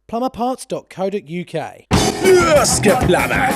plumberparts.co.uk. Plumber.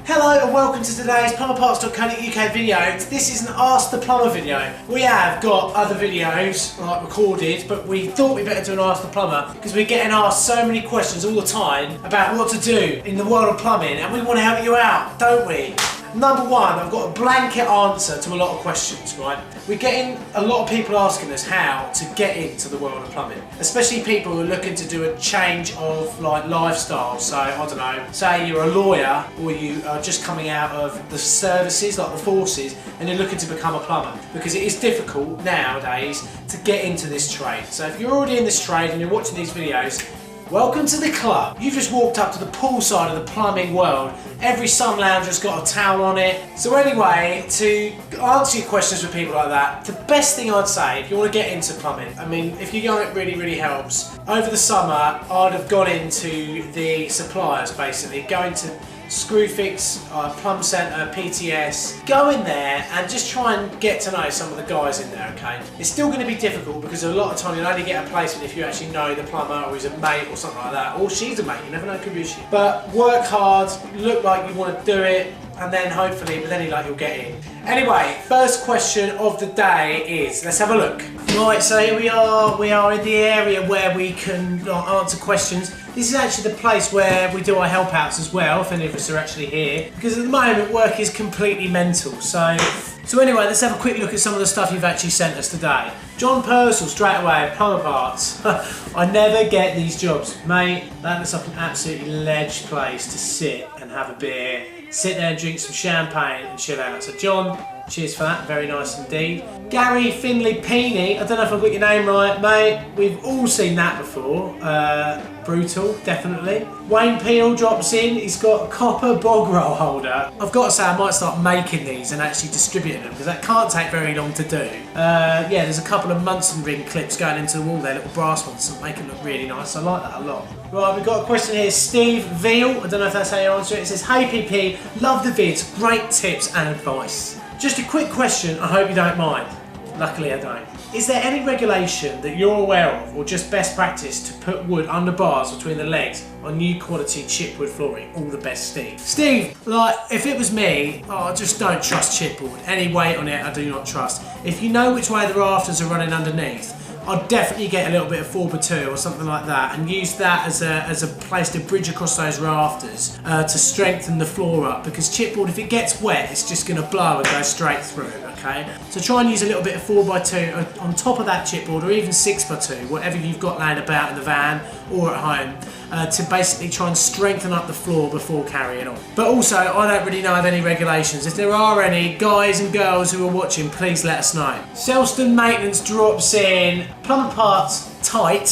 Hello and welcome to today's plumberparts.co.uk video. This is an Ask the Plumber video. We have got other videos like recorded, but we thought we'd better do an Ask the Plumber because we're getting asked so many questions all the time about what to do in the world of plumbing, and we want to help you out, don't we? Number one, I've got a blanket answer to a lot of questions, right? We're getting a lot of people asking us how to get into the world of plumbing, especially people who are looking to do a change of lifestyle. So, I don't know, say you're a lawyer or you are just coming out of the services, like the forces, and you're looking to become a plumber, because it is difficult nowadays to get into this trade. So if you're already in this trade and you're watching these videos, welcome to the club. You've just walked up to the pool side of the plumbing world. Every sun lounger's got a towel on it. So anyway, to answer your questions with people like that, the best thing I'd say if you want to get into plumbing, I mean, if you're young, it really helps. Over the summer, I'd have gone into the suppliers, basically, going to Screwfix, Plumb Centre, PTS. Go in there and just try and get to know some of the guys in there, okay? It's still going to be difficult because a lot of time you'll only get a placement if you actually know the plumber or he's a mate or something like that. Or she's a mate, you never know, could be she. But work hard, look like you want to do it, and then hopefully with any luck you'll get in. Anyway, first question of the day is, let's have a look. Right, so here we are in the area where we can answer questions. This is actually the place where we do our help outs as well, if any of us are actually here, because at the moment work is completely mental. So anyway, let's have a quick look at some of the stuff you've actually sent us today. John Purcell, straight away, Plumber Parts. I never get these jobs. Mate, that looks like an absolutely ledge place to sit and have a beer, sit there and drink some champagne and chill out. So John, cheers for that, very nice indeed. Gary Finley Peeny, I don't know if I've got your name right, mate. We've all seen that before. Brutal, definitely. Wayne Peel drops in, he's got a copper bog roll holder. I've got to say, I might start making these and actually distributing them, because that can't take very long to do. Yeah, there's a couple of Munson ring clips going into the wall there, little brass ones, that make it look really nice. I like that a lot. Right, we've got a question here, Steve Veal, I don't know if that's how you answer it. It says, hey PP, love the vids, great tips and advice. Just a quick question, I hope you don't mind. Luckily I don't. Is there any regulation that you're aware of, or just best practice, to put wood under bars between the legs on new quality chipwood flooring? All the best, Steve. Steve, like, if it was me, I just don't trust chipboard. Any weight on it, I do not trust. If you know which way the rafters are running underneath, I'd definitely get a little bit of 4x2 or something like that and use that as a place to bridge across those rafters to strengthen the floor up, because chipboard, if it gets wet, it's just going to blow and go straight through, okay? So try and use a little bit of 4x2 on top of that chipboard, or even 6x2, whatever you've got laying about in the van or at home, to basically try and strengthen up the floor before carrying on. But also, I don't really know of any regulations. If there are any, guys and girls who are watching, please let us know. Selston Maintenance drops in, Plumber Parts tight.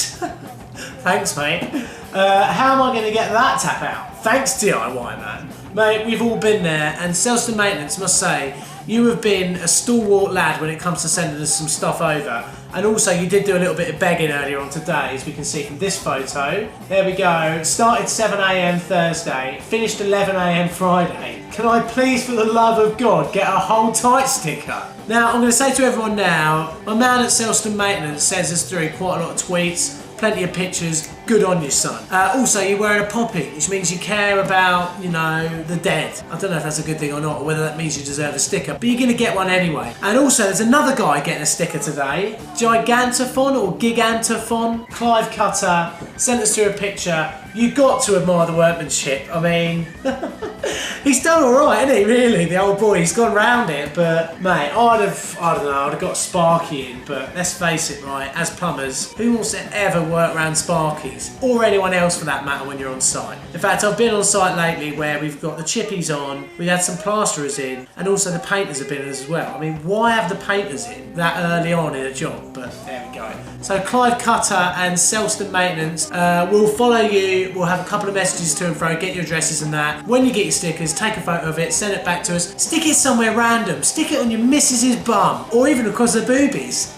Thanks, mate. How am I going to get that tap out? Thanks, DIY man. Mate, we've all been there, and Selston Maintenance must say, you have been a stalwart lad when it comes to sending us some stuff over. And also, you did do a little bit of begging earlier on today, as we can see from this photo. There we go. Started 7 AM Thursday, finished 11 AM Friday. Can I please, for the love of God, get a hold tight sticker? Now, I'm going to say to everyone now, my man at Selston Maintenance sends us through quite a lot of tweets, plenty of pictures. Good on you, son. Also, you're wearing a poppy, which means you care about, you know, the dead. I don't know if that's a good thing or not, or whether that means you deserve a sticker, but you're going to get one anyway. And also, there's another guy getting a sticker today. Gigantophon or Gigantophon, Clive Cutter, sent us through a picture. You've got to admire the workmanship. I mean, he's done all right, hasn't he, really? The old boy, he's gone round it, but mate, I'd have got Sparky in, but let's face it, right, as plumbers, who wants to ever work around Sparkies? Or anyone else for that matter when you're on site. In fact, I've been on site lately where we've got the chippies on, we had some plasterers in, and also the painters have been in as well. I mean, why have the painters in that early on in a job? But there we go. So Clive Cutter and Selston Maintenance will follow you. We'll have a couple of messages to and fro, get your addresses and that. When you get your stickers, take a photo of it, send it back to us. Stick it somewhere random. Stick it on your missus's bum, or even across her boobies.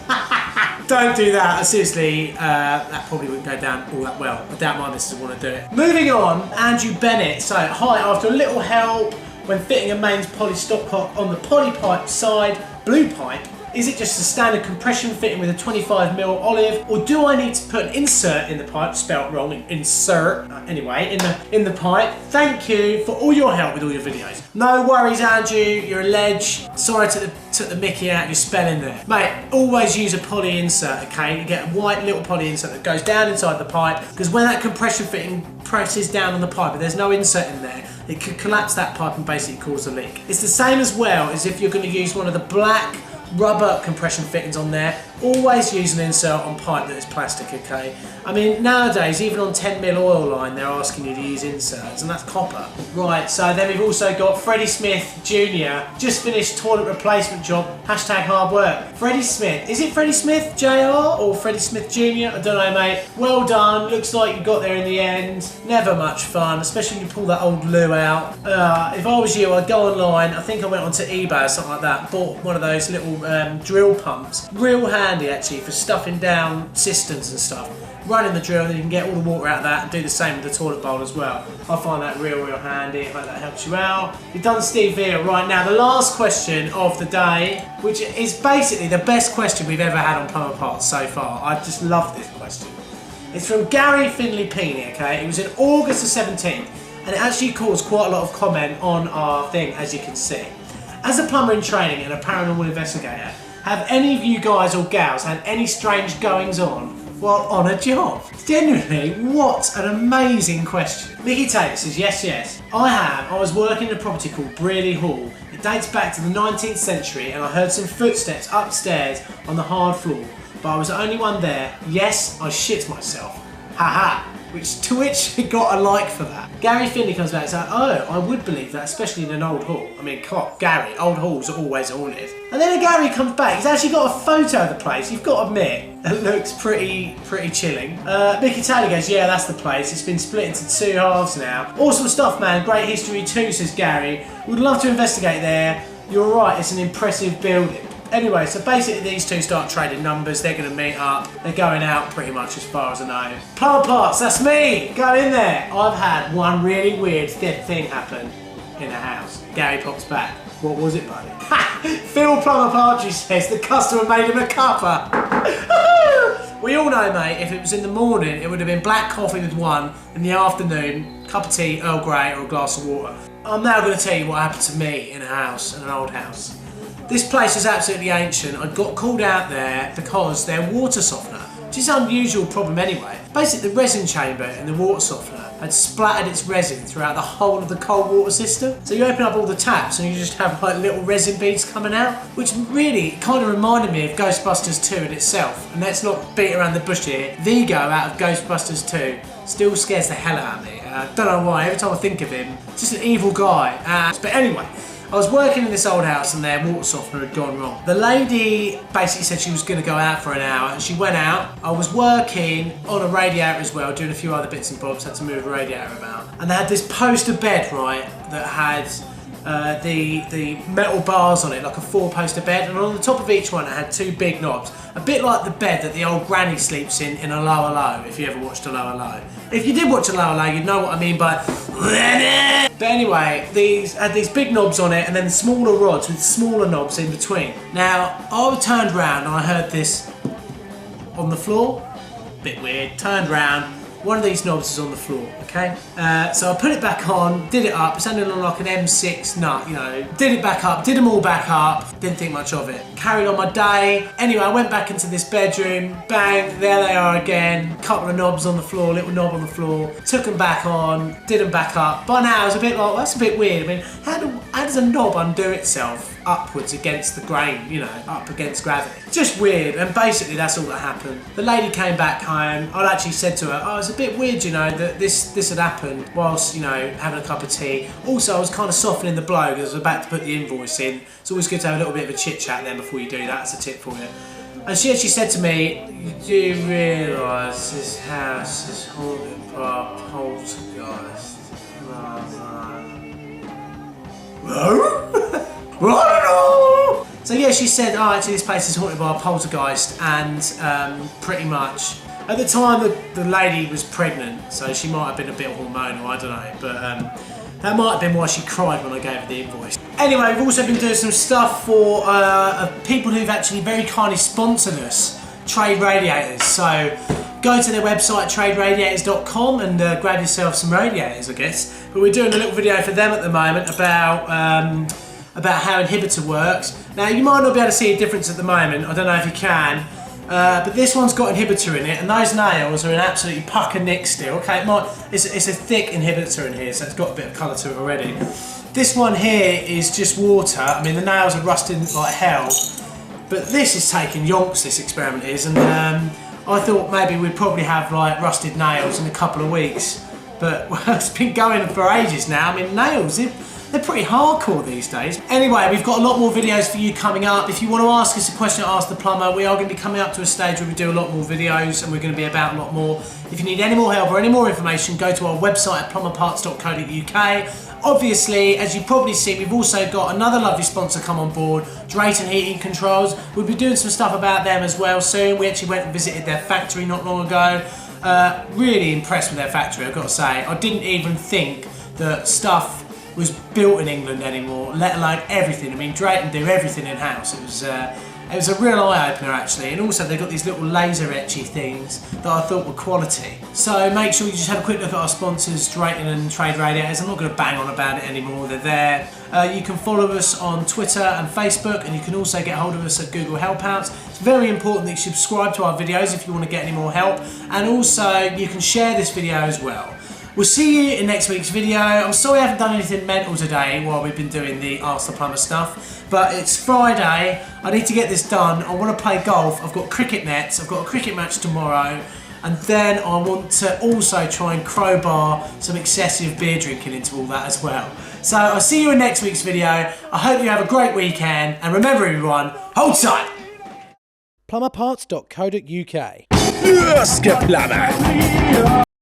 Don't do that. Seriously, that probably wouldn't go down all that well. I doubt my missus would want to do it. Moving on, Andrew Bennett. So, hi, after a little help when fitting a mains poly stopcock on the poly pipe side, blue pipe, Is it just a standard compression fitting with a 25mm olive, or do I need to put an insert in the pipe? Spelt wrong, insert. Anyway, in the pipe. Thank you for all your help with all your videos. No worries, Andrew. You're a ledge. Sorry to took the mickey out of your spelling there. Mate, always use a poly insert, okay? You get a white little poly insert that goes down inside the pipe, because when that compression fitting presses down on the pipe, if there's no insert in there, it could collapse that pipe and basically cause a leak. It's the same as well as if you're going to use one of the black rubber compression fittings on there. Always use an insert on pipe that is plastic, okay? I mean, nowadays, even on 10mm oil line, they're asking you to use inserts, and that's copper. Right, so then we've also got Freddie Smith Jr. Just finished toilet replacement job, hashtag hard work. Freddie Smith, is it Freddie Smith Jr. or Freddie Smith Jr.? I don't know, mate. Well done, looks like you got there in the end. Never much fun, especially when you pull that old loo out. If I was you, I'd go online. I think I went onto eBay or something like that, bought one of those little drill pumps. Real handy actually for stuffing down cisterns and stuff. Running the drill, then you can get all the water out of that and do the same with the toilet bowl as well. I find that real handy. I hope that helps you out. You've done Steve Vere. Right, now the last question of the day, which is basically the best question we've ever had on Plumber Parts so far. I just love this question. It's from Gary Finley Peeny, okay? It was in August the 17th, and it actually caused quite a lot of comment on our thing, as you can see. As a plumber in training and a paranormal investigator, have any of you guys or gals had any strange goings on while on a job? Genuinely, what an amazing question. Mickey Taylor says, yes, I have. I was working in a property called Brearley Hall. It dates back to the 19th century, and I heard some footsteps upstairs on the hard floor, but I was the only one there. Yes, I shit myself. Haha. To which it got a like for that. Gary Finley comes back and says, oh, I would believe that, especially in an old hall. I mean, Gary, old halls are always haunted. And then Gary comes back, he's actually got a photo of the place. You've got to admit, it looks pretty chilling. Mickey Taylor goes, yeah, that's the place. It's been split into two halves now. Awesome stuff, man. Great history too, says Gary. Would love to investigate there. You're right, it's an impressive building. Anyway, so basically these two start trading numbers. They're going to meet up. They're going out pretty much as far as I know. Plumber Parts, that's me. Go in there. I've had one really weird thing happen in a house. Gary pops back. What was it, buddy? Phil Plumber Partridge says the customer made him a cuppa. We all know, mate, if it was in the morning, it would have been black coffee with one. In the afternoon, cup of tea, Earl Grey, or a glass of water. I'm now going to tell you what happened to me in a house, in an old house. This place is absolutely ancient. I got called out there because their water softener, which is an unusual problem anyway. Basically, the resin chamber in the water softener had splattered its resin throughout the whole of the cold water system. So you open up all the taps and you just have like little resin beads coming out, which really kind of reminded me of Ghostbusters 2 in itself. And let's not beat around the bush here. Vigo out of Ghostbusters 2 still scares the hell out of me. Don't know why, every time I think of him, just an evil guy. But anyway, I was working in this old house and their water softener had gone wrong. The lady basically said she was going to go out for an hour, and she went out. I was working on a radiator as well, doing a few other bits and bobs, had to move the radiator about. And they had this poster bed, right, that had the metal bars on it, like a 4-poster bed, and on the top of each one it had two big knobs. A bit like the bed that the old granny sleeps in a Lower Low, if you ever watched a Lower Low. If you did watch a Lower Low, you'd know what I mean by but anyway, these had these big knobs on it and then smaller rods with smaller knobs in between. Now, I turned around and I heard this on the floor. Bit weird. Turned around. One of these knobs is on the floor, okay? So I put it back on, did it up, it's only on like an M6 nut, you know. Did it back up, did them all back up, didn't think much of it. Carried on my day. Anyway, I went back into this bedroom, bang, there they are again. Couple of knobs on the floor, little knob on the floor. Took them back on, did them back up. By now I was a bit like, well, that's a bit weird. I mean, how does a knob undo itself upwards against the grain, you know, up against gravity? Just weird, and basically that's all that happened. The lady came back home. I actually said to her, oh, it's a bit weird, you know, that this had happened whilst, you know, having a cup of tea. Also, I was kind of softening the blow because I was about to put the invoice in. It's always good to have a little bit of a chit chat then before you do that. That's a tip for you. And she actually said to me, you do realise this house is haunted by a poltergeist? So yeah, she said, oh, actually this place is haunted by a poltergeist, and pretty much at the time the lady was pregnant, so she might have been a bit hormonal, I don't know, but that might have been why she cried when I gave her the invoice. Anyway, we've also been doing some stuff for people who've actually very kindly sponsored us, Trade Radiators. So go to their website, traderadiators.com, and grab yourself some radiators, I guess. But we're doing a little video for them at the moment about how inhibitor works. Now, you might not be able to see a difference at the moment. I don't know if you can. But this one's got inhibitor in it, and those nails are in absolutely puck and nick still. Okay, it's a thick inhibitor in here, so it's got a bit of colour to it already. This one here is just water. I mean, the nails are rusting like hell, but this is taking yonks, this experiment is, and I thought maybe we'd probably have like rusted nails in a couple of weeks, but well, it's been going for ages now. I mean, nails, they're pretty hardcore these days. Anyway, we've got a lot more videos for you coming up. If you want to ask us a question at Ask the Plumber, we are going to be coming up to a stage where we do a lot more videos, and we're going to be about a lot more. If you need any more help or any more information, go to our website at plumberparts.co.uk. Obviously, as you've probably seen, we've also got another lovely sponsor come on board, Drayton Heating Controls. We'll be doing some stuff about them as well soon. We actually went and visited their factory not long ago. Really impressed with their factory, I've got to say. I didn't even think that stuff was built in England anymore, let alone everything. I mean, Drayton do everything in-house. It was a real eye-opener actually, and also they've got these little laser etchy things that I thought were quality. So make sure you just have a quick look at our sponsors, Drayton and Trade Radiators. I'm not going to bang on about it anymore, they're there. You can follow us on Twitter and Facebook, and you can also get hold of us at Google Helpouts. It's very important that you subscribe to our videos if you want to get any more help, and also you can share this video as well. We'll see you in next week's video. I'm sorry I haven't done anything mental today while we've been doing the Ask the Plumber stuff, but it's Friday, I need to get this done. I want to play golf, I've got cricket nets, I've got a cricket match tomorrow, and then I want to also try and crowbar some excessive beer drinking into all that as well. So I'll see you in next week's video. I hope you have a great weekend, and remember everyone, hold tight! plumberparts.co.uk. Ask a Plumber.